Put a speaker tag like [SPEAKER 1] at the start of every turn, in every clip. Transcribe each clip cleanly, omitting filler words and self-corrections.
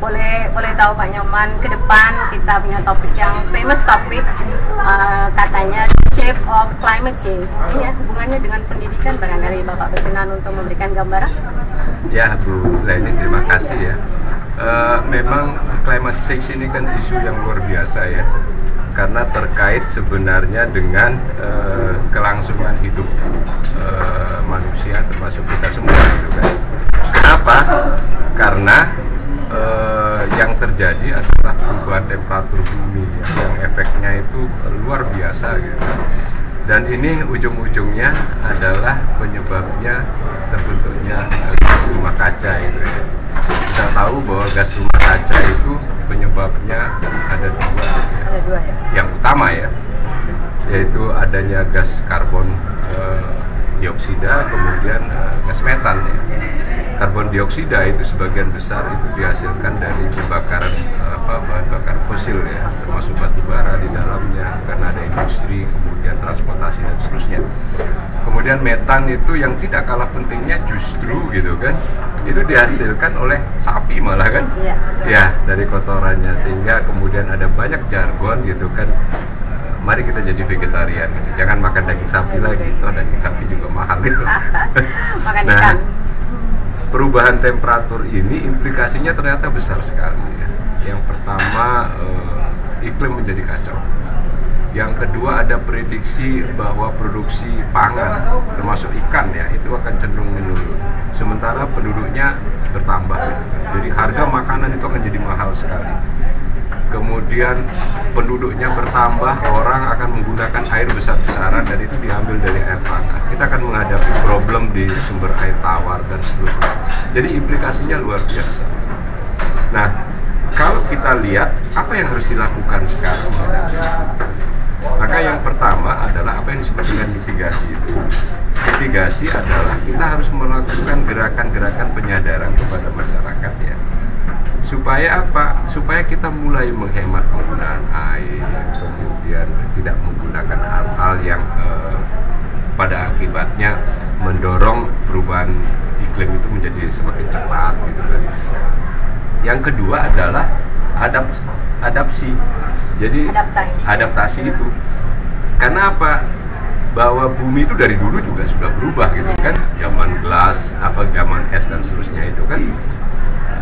[SPEAKER 1] boleh tahu Pak Nyoman, ke depan kita punya topik yang famous topik, katanya Shape of Climate Change. Ini ya hubungannya dengan pendidikan, barangkali Bapak berkenan untuk memberikan gambaran?
[SPEAKER 2] Ya Bu Leni, terima kasih ya. Memang climate change ini kan isu yang luar biasa ya, karena terkait sebenarnya dengan kelangsungan hidup manusia termasuk kita semua gitu kan. Kenapa? Karena yang terjadi adalah perubahan temperatur bumi ya, yang efeknya itu luar biasa gitu. Dan ini ujung-ujungnya adalah penyebabnya terbentuknya gas rumah kaca itu ya. Kita tahu bahwa gas rumah kaca itu penyebabnya ada dua ya. Yang utama ya, yaitu adanya gas karbon dioksida, kemudian gas metan ya. Karbon dioksida itu sebagian besar itu dihasilkan dari pembakaran bahan bakar fosil ya, termasuk batu bara di dalamnya karena ada industri, kemudian transportasi dan seterusnya. Kemudian metan itu yang tidak kalah pentingnya justru gitu kan, itu dihasilkan oleh sapi malah kan, ya dari kotorannya, sehingga kemudian ada banyak jargon gitu kan. Mari kita jadi vegetarian, gitu. Jangan makan daging sapi lagi, itu daging sapi juga mahal gitu.
[SPEAKER 1] Makan ikan.
[SPEAKER 2] Perubahan temperatur ini implikasinya ternyata besar sekali ya. Yang pertama, iklim menjadi kacau. Yang kedua, ada prediksi bahwa produksi pangan termasuk ikan ya itu akan cenderung menurun, sementara penduduknya bertambah gitu. Jadi harga makanan itu akan jadi mahal sekali. Kemudian penduduknya bertambah, orang akan menggunakan air besar-besaran dan itu diambil dari air tanah. Kita akan menghadapi problem di sumber air tawar dan seterusnya. Jadi implikasinya luar biasa. Nah, kalau kita lihat apa yang harus dilakukan sekarang, maka yang pertama adalah apa yang disebut dengan mitigasi itu. Mitigasi adalah kita harus melakukan gerakan-gerakan penyadaran kepada masyarakat ya. Supaya apa? Supaya kita mulai menghemat penggunaan air, kemudian tidak menggunakan hal-hal yang pada akibatnya mendorong perubahan iklim itu menjadi semakin cepat gitu kan. Yang kedua adalah adaptasi. Jadi adaptasi itu. Karena apa? Bahwa bumi itu dari dulu juga sudah berubah gitu kan. Zaman gelas, zaman es dan seterusnya itu kan.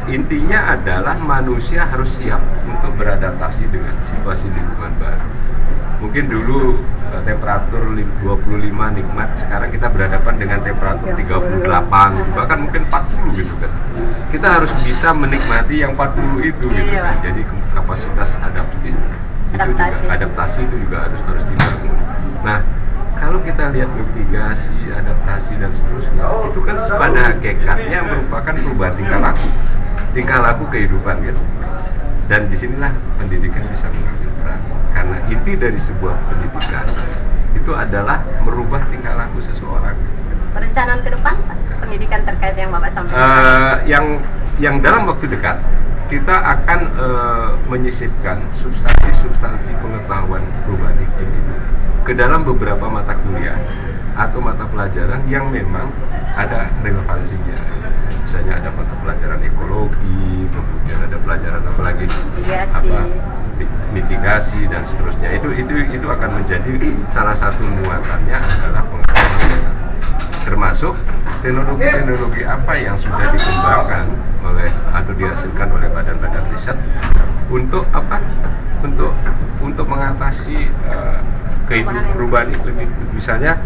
[SPEAKER 2] Intinya adalah manusia harus siap untuk beradaptasi dengan situasi lingkungan baru. Mungkin dulu temperatur 25 nikmat, sekarang kita berhadapan dengan temperatur 38, bahkan mungkin 40 gitu kan. Kita harus bisa menikmati yang 40 itu gitu kan. Jadi kapasitas adaptasi itu juga harus dibangun. Nah, kalau kita lihat mitigasi, adaptasi dan seterusnya, itu kan pada hakikatnya merupakan perubahan tingkah laku kehidupan gitu. Dan disinilah pendidikan bisa mengambil peran, karena inti dari sebuah pendidikan itu adalah merubah tingkah laku seseorang.
[SPEAKER 1] Perencanaan ke depan pendidikan terkait yang Bapak sampaikan,
[SPEAKER 2] yang dalam waktu dekat kita akan menyisipkan substansi pengetahuan perubahan iklim itu ke dalam beberapa mata kuliah atau mata pelajaran yang memang ada relevansinya. Misalnya ada mata pelajaran ekologi, kemudian ada pelajaran apa lagi, mitigasi dan seterusnya. Itu akan menjadi salah satu muatannya adalah pengetahuan, termasuk teknologi apa yang sudah dikembangkan oleh atau dihasilkan oleh badan-badan riset untuk apa? Untuk mengatasi perubahan iklim itu. Misalnya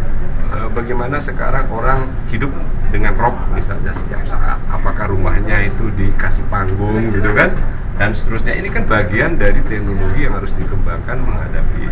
[SPEAKER 2] bagaimana sekarang orang hidup dengan rok misalnya setiap saat, apakah rumahnya itu dikasih panggung gitu kan, dan seterusnya. Ini kan bagian dari teknologi yang harus dikembangkan menghadapi